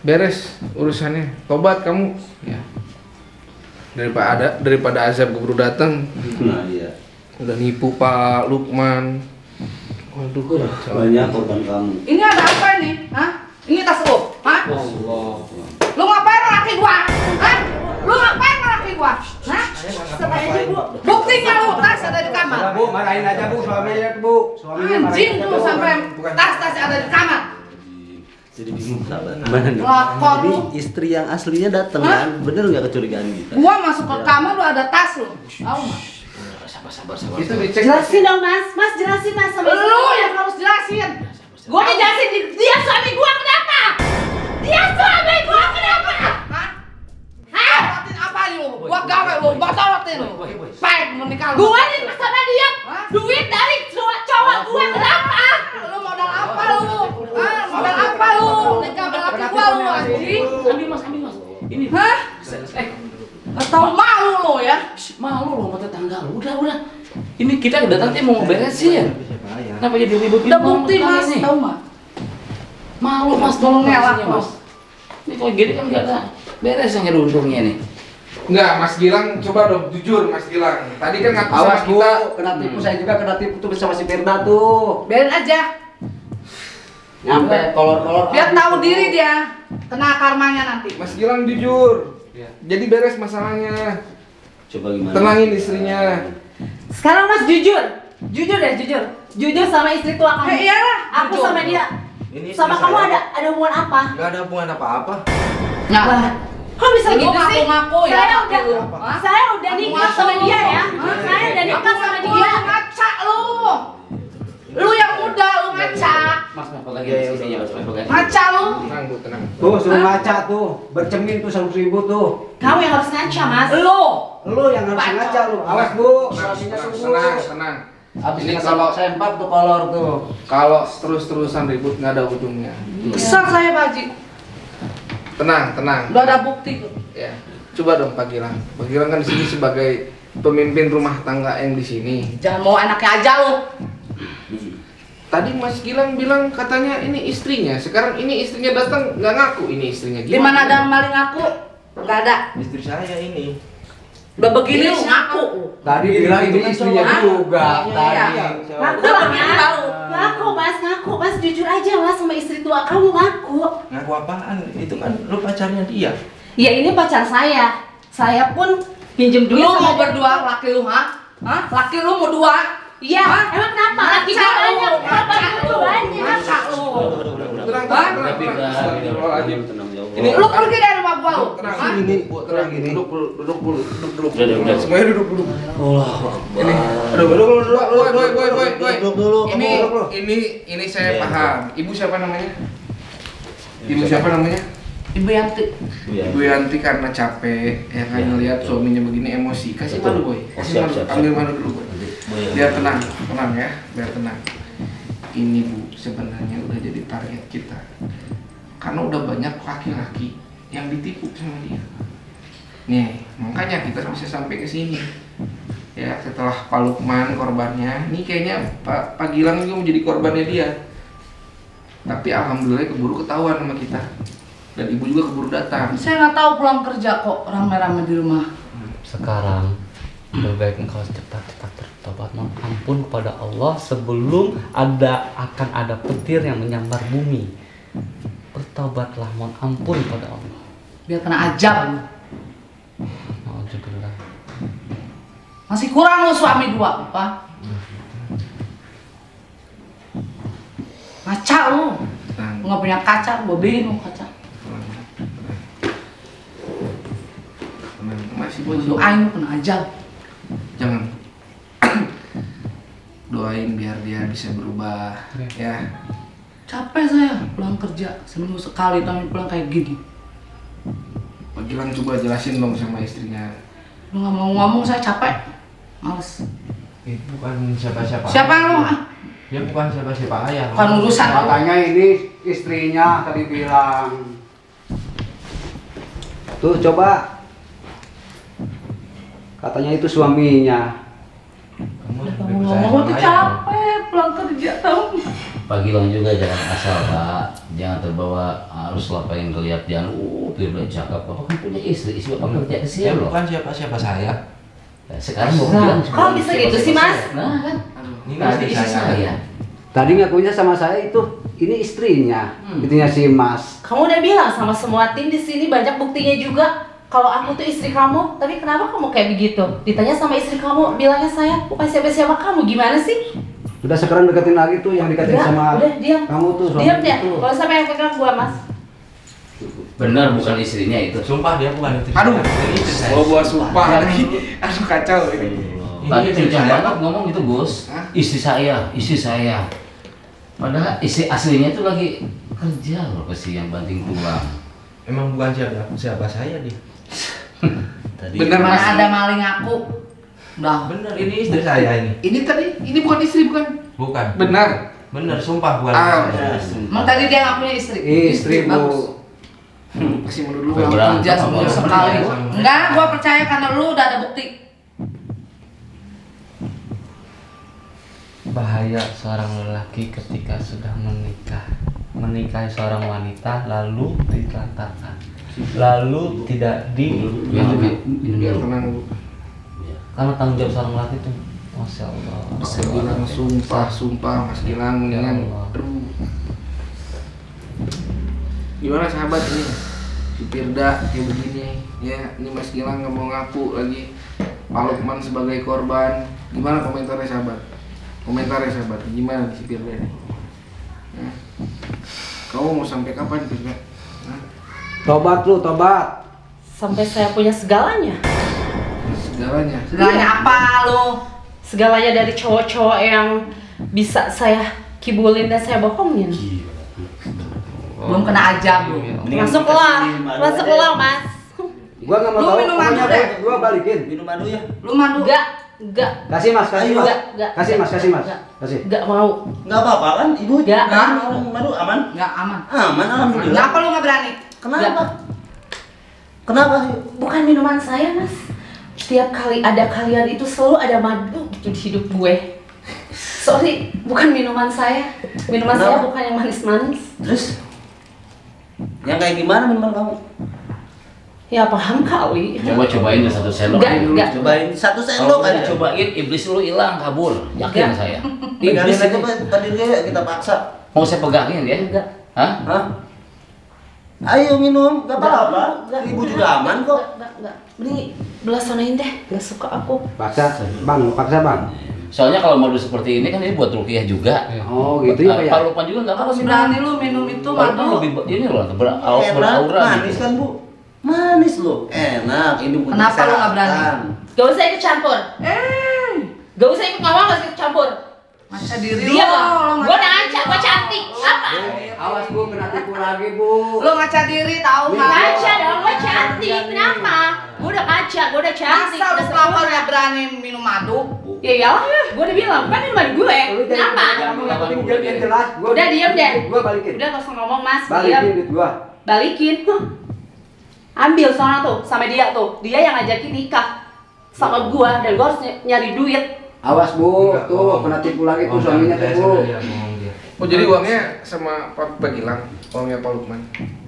beres urusannya, tobat kamu.
Ya.
Daripada azab keburu datang,
Nah, iya.
udah nipu Pak Lukman. Waduh.
Aduh,
Banyak korban kamu.
Ini ada apa ini? Hah? Ini tas lu? Hah?
Allah.
Lu ngapain laki gua? Hah? Lu ngapain laki gua? Hah? Buktinya lu tas ada di kamar.
Bu, marahin aja Bu, suaminya Bu. Suaminya
Anjing
marahin aja,
tuh
Bu.
sampai tas ada di kamar.
Jadi bingung sabar.
Mana nih?
Lakon
Jadi
lu.
istri yang aslinya datang
Hah?
kan? Bener nggak kecurigaan kita?
Gua masuk ke kamar lu ada tas lu. Tahu enggak?
Sabar.
Itu dicek.
Jelasin dong mas, jelasin mas sama istri.
Lu yang harus jelasin.
Gua udah jelasin, dia suami gua kenapa? Dia suami gua kenapa?
Hah? Batin apa lu? Gua gawe lu, batin lu. Baik menikah lu.
Gua nikah sama dia,
Hah?
duit dari cowok gua kenapa?
Lu modal apa lu? Hah? Modal apa lu? Nikah sama laki gua lu anjing.
Ambil mas. Ini.
Hah? Atau malu lu ya?
Malu loh sama tetangga lu. Udah. Ini kita datang mau ngeberesin. Kenapa jadi ribut
Udah bukti mas, tahu nggak?
Malu mas, tolong ngelak mas. Ini kalau gini kan nggak ada beres yang ada untungnya nih.
Enggak, Mas Gilang coba dong jujur Mas Gilang. Tadi kan ngaku sama
Awas Bu,
kita.
kena tipu saya juga kena tipu tuh sama si Firda tuh.
Biarin aja.
Nyampe kolor-kolor.
Biar tahu diri dia. Kena karmanya nanti.
Mas Gilang jujur. Jadi beres masalahnya.
Coba gimana?
Tenangin istrinya.
Sekarang mas jujur deh, jujur sama istri tua kamu.
Iyalah.
Aku
jujur.
sama dia,
Ini
sama
istri
kamu
saya.
ada hubungan apa?
Nggak ada hubungan apa-apa.
Nah,
Lah, kok bisa
Lu
gitu sih?
ngaku-ngaku ya,
Saya
ngaku.
udah,
Hah?
saya udah nikah sama dia ya.
Hah?
Saya udah nikah sama
Lu
dia.
ngaca lu. Lu yang muda lu ngaca.
Mas lagi sisinya mas lagi.
Ngaca lu.
Tenang Bu, tenang.
Tuh suruh ngaca tuh, bercermin tuh 100.000 tuh.
Kamu yang harus ngaca mas.
Lu.
Lu yang harus
Bacot.
ngaca lu. Awas Bu,
Tenang,
suaminya
tenang,
tunggu.
tenang.
Habis
Ini
ini
kalau-
kalau sempat tuh kolor tuh.
Kalau terus-terusan ribut nggak ada ujungnya.
Kesal saya Pak Haji.
Tenang.
Udah ada bukti kok.
Ya. Coba dong Pak Gilang. Pak Gilang kan di sini sebagai pemimpin rumah tangga yang di sini.
Jangan mau enaknya aja lu.
Tadi Mas Gilang bilang katanya ini istrinya. Sekarang ini istrinya datang nggak ngaku ini istrinya.
Di mana ada maling ngaku? Enggak ada.
Istri saya ini.
Udah begini lu ngaku.
Tadi bilang ini istrinya
Hah?
juga.
Iya.
Tadi.
Ngaku
Udah
lah
begini
mas.
tahu.
Ngaku mas, jujur aja mas sama istri tua kamu ngaku.
Ngaku apaan? Itu kan lu pacarnya dia.
Ya ini pacar saya. Saya pun pinjem duit
Lu
sama
mau
dia.
berdua laki lu, ha? Hah? Laki lu mau dua?
Iya,
Hah?
emang kenapa? Laki
Ngaca
gue
lu,
banyak,
ngaca
bapak gue
lu,
banyak.
ngaca lu.
Tenang. Astagfirullahaladzim.
Ini
Lu pergi dari rumah gua lu.
Tenang.
Hah?
ini
Tenang gini. Duduk dulu.
Udah.
Semuanya duduk.
Allah.
Ini. Aduh, boy.
Duduk dulu.
Ini saya paham. Ibu siapa namanya?
Ibu Yanti.
Ibu Yanti karena capek ya kan ngelihat suaminya begini emosi. Kasih madu boy. Kasih madu.
Siap.
Ambil madu dulu boy. Biar tenang ya, biar tenang. Ini Bu sebenarnya udah jadi target kita. Karena udah banyak laki-laki yang ditipu sama dia. Nih, makanya kita bisa sampai ke sini. Ya, setelah Pak Lukman korbannya, nih kayaknya Pak Gilang juga menjadi korbannya dia. Tapi alhamdulillah keburu ketahuan sama kita. Dan ibu juga keburu datang.
Saya nggak tahu pulang kerja kok rame-rame di rumah.
Sekarang lebih baik engkau cepat-cepat bertobat, mohon ampun kepada Allah sebelum akan ada petir yang menyambar bumi. Bertobatlah, mohon ampun kepada Allah.
Biar kena ajab lu.
Alhamdulillah.
Masih kurang lu suami dua, apa? Ngaca lu.
Tenang.
Lu nggak punya kaca, gua beliin lu kaca.
Masih
Gua
besok.
doain lu kena ajab.
Jangan. Doain biar dia bisa berubah. Ya.
Capek saya pulang kerja seminggu sekali tapi pulang kayak gini.
Pak Gilang coba jelasin dong sama istrinya.
Lu nggak mau ngomong, saya capek. Males.
Itu bukan siapa-siapa.
Siapa lu?
Dia bukan siapa-siapa ayah.
Bukan urusan lu.
Katanya ini istrinya tadi bilang. Tuh coba. Katanya itu suaminya.
Kamu ngomong tuh capek pulang kerja tahu.
Pak Gilang juga jangan asal Pak, jangan terbawa arus apa yang dilihat jangan dia cakap. Bapak kan punya istri Bapak kerja ke
Dia
sini loh.
bukan siapa-siapa saya.
Nah, sekarang mau bilang
Kok bisa gitu sih, Mas?
Nah kan,
Ini
tadi
istri
istri
saya.
saya.
Tadi ngakunya sama saya itu ini istrinya, istrinya si Mas.
Kamu udah bilang sama semua tim di sini banyak buktinya juga kalau aku tuh istri kamu. Tapi kenapa kamu kayak begitu? Ditanya sama istri kamu, bilangnya saya bukan siapa-siapa kamu. Gimana sih?
Udah sekarang deketin lagi tuh yang deketin sama
udah, diam.
kamu tuh.
Diam deh.
Itu.
Kalau sampai yang pegang gua, Mas.
Benar bukan istrinya itu.
Sumpah dia bukan itu.
Aduh, bawa
Iya.
sumpah lagi. Aduh kacau ini.
Tadi
Ini
kencang
saya.
banget ngomong itu Gus.
Hah?
Istri saya. Padahal istri aslinya itu lagi kerja loh pasti yang banting tulang.
Emang bukan siapa saya dia.
Tadi
Bener,
Mana
Mas.
ada maling aku. Udah.
Bener ini istri saya ini.
Ini bukan istri bukan?
Bukan.
Benar.
Bener sumpah bukan.
Ah,
Emang tadi dia ngakunya istri.
Istri
Bagus.
Bu.
kasih mundur dulu.
Udah berantem
Kerja
sama
sembunyi
orang.
sekali.
Sama mereka.
Enggak, gua percaya karena lu udah ada bukti.
Bahaya seorang lelaki ketika sudah menikahi seorang wanita lalu ditelantarkan, lalu tidak
Biar tenang Bu.
karena tanggung jawab seorang lelaki itu, masya Allah.
Mas Gilang sumpah Mas Gilang
Ya
mendingan.
Allah.
Aduh. Gimana sahabat ini? Si Firda kayak begini ya, ini Mas Gilang nggak mau ngaku lagi. Pak Lukman sebagai korban. Gimana komentarnya sahabat? Gimana si Firda ini? Hah? Kamu mau sampai kapan Firda? Hah?
Tobat lu, tobat.
Sampai saya punya segalanya.
Segalanya.
Segalanya apa lu?
Segalanya dari cowok-cowok yang bisa saya kibulin dan saya bohongin.
Belum kena aja belum.
Mendingan
Masuk
kasih
keluar,
madu
masuk
aja.
keluar, Mas.
Gua nggak mau
Lu
tahu.
minum
Pokoknya
madu deh.
gua balikin.
Minum madu ya.
Lu madu.
Enggak.
Kasih Mas, kasih Mas.
Enggak.
Kasih Mas, kasih Mas. Kasih.
Enggak mau.
Nggak apa-apa kan ibu?
Nggak.
Madu aman?
Enggak aman.
Aman alhamdulillah.
Kenapa lu nggak berani?
Kenapa? Kenapa?
Bukan minuman saya, Mas. Setiap kali ada kalian itu selalu ada madu gitu di hidup gue. Sorry, bukan minuman saya. Minuman saya
Kenapa?
bukan yang manis-manis.
Terus? Yang kayak gimana minuman kamu?
Ya paham kali.
Cobain deh satu sendok.
Enggak.
Cobain satu
Kalau
sendok
nggak
aja.
dicobain iblis lu hilang kabur. Yakin
Enggak.
saya.
Pegangin
Iblis
aja
itu
Pak. Tadi dia kita paksa.
mau saya pegangin ya?
Enggak.
Hah?
Hah? Ayo minum, gak apa-apa.
Enggak.
Ibu juga aman kok.
Enggak. Mending belah sonain deh. Gak suka aku.
Paksa, Bang, paksa Bang.
Soalnya kalau madu seperti ini kan ini buat rukiah juga.
Oh, gitu ya, Pak ya.
Pak Lukman juga nggak
Harus
minum.
berani lu minum itu
Pak Lukman
madu.
lebih ini loh
Enak,
beraura
manis
gitu.
kan Bu? Manis loh, enak. Ini untuk
Kenapa lu nggak berani?
kesehatan.
Gak usah ikut campur. Gak usah ikut ngomong, gak usah ikut campur.
Masa diri
Dia
lu.
loh. Gue udah ngaca, gue cantik. Apa?
Awas Bu, kena tipu lagi Bu.
Lu ngaca diri tahu nggak?
Ngaca dong, gue cantik. Kenapa? Gue udah ngaca, gue udah cantik.
Masa lu
Udah
pelakor
sempurna.
nggak berani minum madu?
Ya iyalah, gue udah bilang, kan minuman gue. Kenapa?
Yang jelas, gua
Udah diem deh.
Gua balikin.
Udah gak usah ngomong, Mas.
Balikin
Diam.
duit gua.
Balikin. Huh. Ambil sana tuh sama dia tuh. Dia yang ngajakin nikah sama gua dan gua harus nyari duit.
Awas Bu,
Enggak,
tuh
bohong.
kena tipu lagi tuh
Bohong,
suaminya
saya
tuh Bu.
sama dia, bohong dia.
Oh jadi uangnya sama Pak Gilang, uangnya Pak Lukman.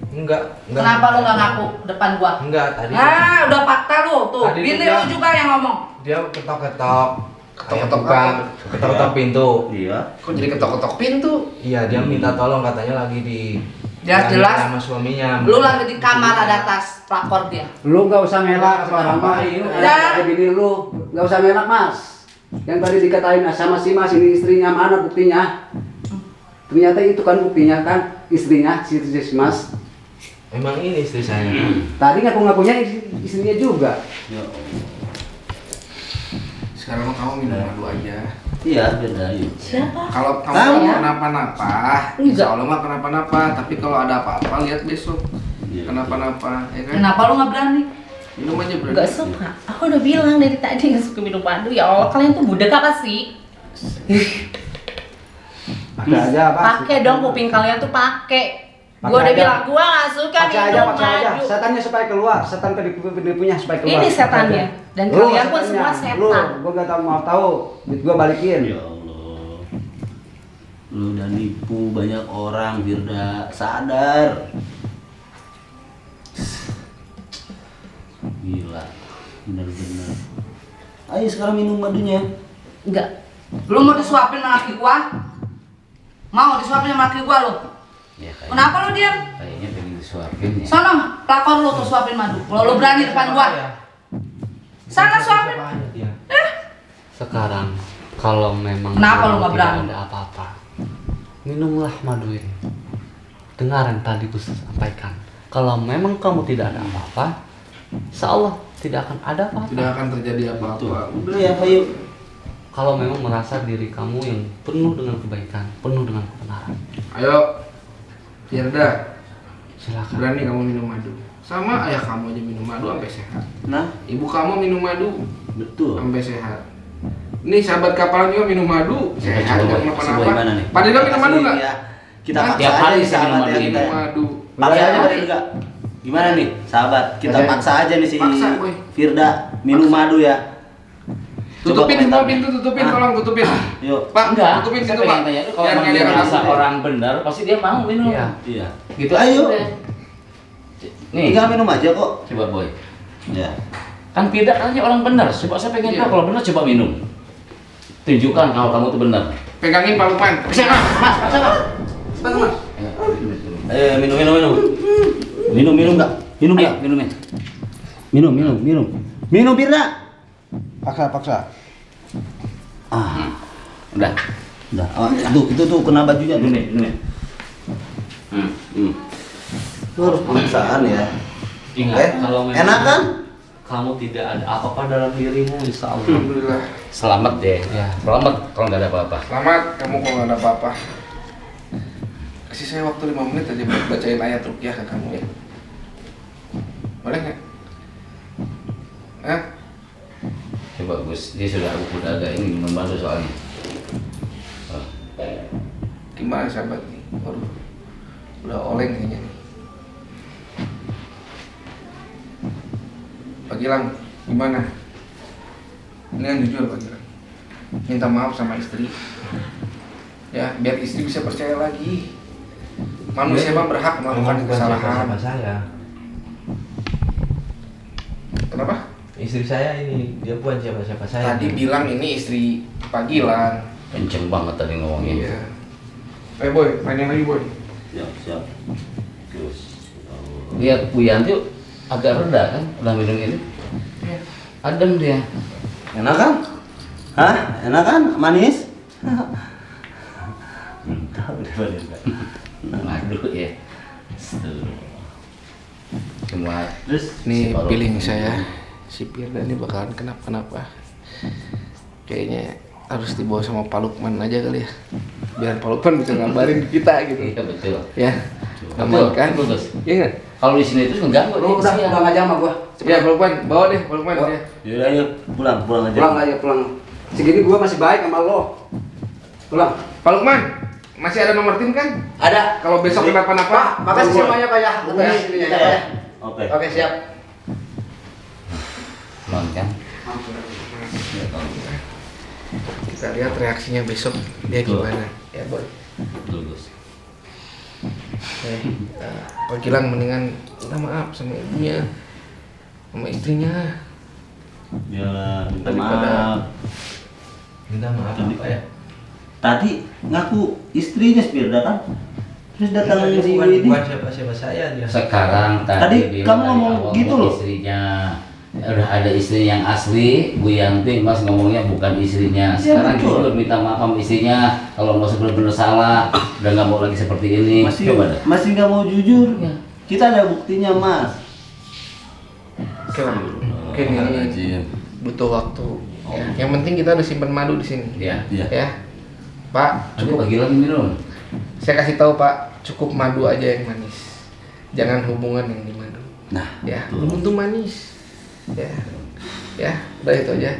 Enggak.
Kenapa lu nggak ngaku depan gua?
Enggak, tadi
Nah, udah fakta lu tuh.
Tadi
Bini
juga.
lu juga yang ngomong.
dia ketok-ketok.
Ketok-ketok
Buka,
apa?
ketok-ketok pintu.
Iya.
Kok jadi ketok-ketok pintu?
Iya, dia minta tolong katanya lagi di
Jelas-jelas.
sama suaminya.
Lu lagi di kamar ada tas pelakor dia.
Lu nggak usah melak sama orang mah.
Udah.
Bini lu nggak usah melak Mas. Yang tadi dikatain sama si Mas ini istrinya, mana buktinya? Ternyata itu kan buktinya kan istrinya si Mas.
Emang ini istri saya.
Tadi ngaku-ngakunya istrinya juga.
Ya Allah.
Sekarang kamu minum madu aja.
Iya, beda yuk.
Siapa?
Kalau kamu
Kamu?
nggak kenapa-napa, insya Allah mah kenapa-napa. Tapi kalau ada apa-apa lihat besok.
Iya.
Kenapa-napa, ya kan?
Kenapa lu nggak berani?
Minum aja berarti.
Gak suka. Aku udah bilang dari tadi gak suka minum madu. Ya Allah, kalian tuh budak apa sih?
Pakai aja apa?
Pakai dong kuping kalian tuh pakai.
Pakai
Gua udah
aja.
bilang gua gak suka
Paksa aja,
minum
paksa aja.
madu.
Setannya supaya keluar, setan penipunya supaya keluar.
Ini setannya. Dan
Lu
kalian pun
setannya.
semua
Lu,
setan.
gua gak tahu mau tahu, duit gua balikin.
Ya Allah. Lu udah nipu banyak orang, Firda. Sadar. Gila. Bener-bener. Ayo sekarang minum madunya.
Enggak.
Lu mau disuapin sama laki gua? Mau disuapin sama laki gua lu?
Ya,
Kenapa lu diam?
Kayaknya pengen disuapin ya.
Sono, pelakor lu tuh suapin madu. Kalau lu berani depan gua. Sana suapin.
Sekarang kalau memang
Kenapa lu nggak
tidak
berani?
ada apa-apa, minumlah madu ini. Dengar yang tadi gue sampaikan. Kalau memang kamu tidak ada apa-apa, insya Allah tidak akan ada apa-apa.
Tidak akan terjadi apa-apa.
Udah ya, ayo.
Kalau memang merasa diri kamu yang penuh dengan kebaikan, penuh dengan kebenaran,
Ayo, Firda,
silakan.
berani kamu minum madu. Sama ayah kamu aja minum madu sampai sehat.
Nah,
Ibu kamu minum madu
betul.
sampai sehat. Ini sahabat kapal juga minum madu, sehat,
coba,
nggak
Coba gimana
kenapa-napa.
nih?
Pak Dega minum madu nggak?
Ya, kita
Hah?
paksa
Tiap
aja
hari
nih
sih
sahabat
minum
ya
madu
kita.
Minum madu.
Paksa aja
Iya.
Pak Dega. Gimana nih, sahabat? Kita
Iya.
paksa aja nih si
Paksa, boy.
Firda minum madu ya.
Tutupin
Coba
semua
komentar.
pintu, tutupin,
Ah.
tolong tutupin.
Yuk.
Pak,
Enggak,
tutupin
saya
pintu Pak.
pengen tanya itu kalau
Biar
emang
nggak
dia
ada
merasa
ganggu.
orang benar, pasti dia mau minum.
Iya.
Iya.
Gitu
Ayo.
aja. Nih,
Tinggal minum aja kok.
coba boy.
Ya.
Kan Firda katanya orang benar. Coba saya pengen
Iya.
tahu kalau benar coba minum. Tunjukkan kalau kamu tuh benar.
Pegangin Pak Lukman.
Kesana, Mas, kesana.
Cepat, Mas.
Minum enggak? Minum
Ayo,
enggak?
minumin.
Minum Firda. Paksa. Ah,
Udah,
udah. Oh, itu tuh kena bajunya tuh.
minumin.
Lu harus pemaksaan ya.
Ingat, kalau memang
Enak kan?
kamu tidak ada apa-apa dalam dirimu, insya Allah.
Alhamdulillah.
Selamat deh.
Ya.
Selamat kalau nggak ada apa-apa.
Selamat, kamu kalau nggak ada apa-apa. Kasih saya waktu 5 menit aja buat bacain ayat rukyah ke kamu ya. Boleh nggak? Hah?
Coba Gus, dia sudah agak ini membantu soalnya. Oh.
Gimana sahabat nih? Waduh, udah oleng kayaknya nih. Pak Gilang, gimana? Ini yang jujur Pak Gilang. Minta maaf sama istri. Ya, biar istri bisa percaya lagi. Manusia mah berhak melakukan kesalahan.
saya.
Kenapa?
Istri saya ini, dia bukan siapa-siapa saya.
Tadi bilang ini istri Pak Gilang.
Kenceng banget tadi ngomongin.
Iya. Boy, mainin lagi boy.
Siap.
Terus lihat Bu Yanti agak reda kan udah minum ini.
Iya.
Adem dia.
Enak kan? Hah? Enak kan? Manis? Entah udah balik.
Aduh ya. Semua
Terus nih
si Pak
feeling
Lukman.
saya si Firda ini bakalan kenapa-kenapa. Kayaknya harus dibawa sama Pak Lukman aja kali ya. Biar Pak Lukman bisa ngabarin kita gitu.
Iya betul.
Ya. Aman kan?
Bagus.
Iya nggak?
Kalau di sini itu mengganggu
Lu udah
dia.
pulang aja sama gua.
Ya Pak Lukman, bawa deh Pak Lukman
Yuk.
ya.
Yaudah ayo pulang aja.
Pulang aja, pulang. Segini gua masih baik sama lo. Pulang.
Pak Lukman, masih ada nomor tim kan?
Ada.
Kalau besok kenapa-napa,
Pak, makasih semuanya Pak ya. Hubungi sini ya, Pak ya.
Oke.
Oke, siap.
Pulang kan?
kita lihat reaksinya besok dia gimana. Ya boy.
Bagus.
Pak Gilang mendingan minta maaf sama ibunya, sama istrinya.
Ya, minta
Daripada-
maaf.
Minta maaf apa ya?
Tadi ngaku istrinya Firda kan? Terus datang
Dia
si
bukan,
ini.
bukan siapa-siapa saya dia.
Sekarang
Tadi
dia
kamu
dari
ngomong
awal
gitu
mau
loh.
Istrinya udah ada istri yang asli, Bu Yanti Mas ngomongnya bukan istrinya.
Iya,
Sekarang
betul.
jujur minta maaf sama istrinya kalau Mas benar-benar salah, udah nggak mau lagi seperti ini. Coba dah.
Masih nggak mau jujur.
Ya.
Kita ada buktinya Mas.
Oke lah. Mungkin ini butuh waktu. Ya. Yang penting kita udah simpen madu di sini.
Ya.
Iya.
Ya. Pak,
Cukup
cukup.
bagi lagi minum.
Saya kasih tahu Pak, cukup madu aja yang manis. Jangan hubungan yang di madu.
Nah,
Ya, belum tentu manis. Ya. Ya, udah itu aja.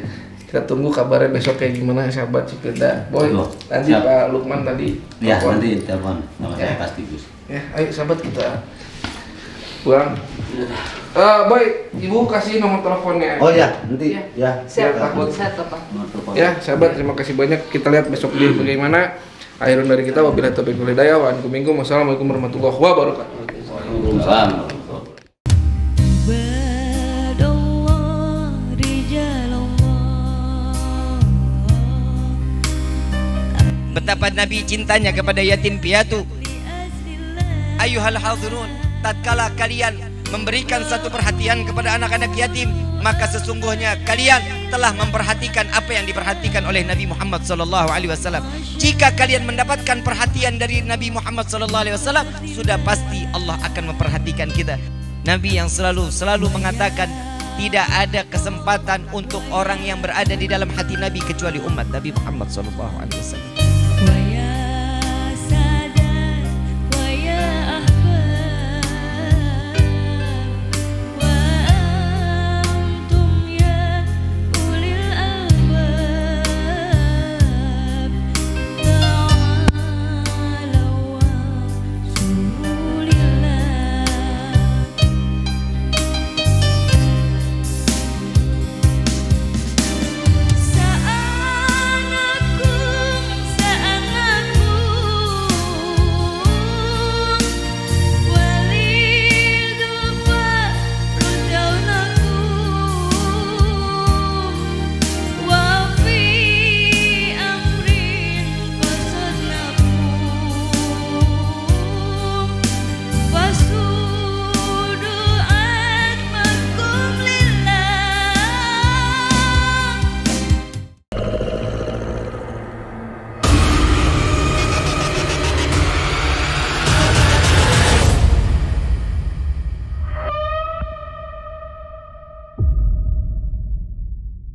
Kita tunggu kabarnya besok kayak gimana sahabat si Firda. Boy,
Betul.
nanti
Siap.
Pak Lukman tadi.
ya
telepon.
nanti telepon sama saya
Ya.
pasti Gus.
Ya, ayo sahabat kita pulang. Boy, ibu kasih nomor teleponnya.
Oh ya, nanti
Iya.
ya.
Siap, takut.
Saya telepon.
Nomor telepon.
Ya, sahabat, terima kasih banyak. Kita lihat besok dia bagaimana. Akhirun dari kita, wabillahi taufiq wal hidayah. Wassalamualaikum warahmatullahi wabarakatuh.
Waalaikumsalam.
Berdoa di jalan Allah.
betapa Nabi cintanya kepada yatim piatu. Ayuhal hadirun, tatkala kalian memberikan satu perhatian kepada anak-anak yatim, maka sesungguhnya kalian telah memperhatikan apa yang diperhatikan oleh Nabi Muhammad SAW. Jika kalian mendapatkan perhatian dari Nabi Muhammad SAW, sudah pasti Allah akan memperhatikan kita. Nabi yang selalu mengatakan tidak ada kesempatan untuk orang yang berada di dalam hati Nabi kecuali umat Nabi Muhammad SAW.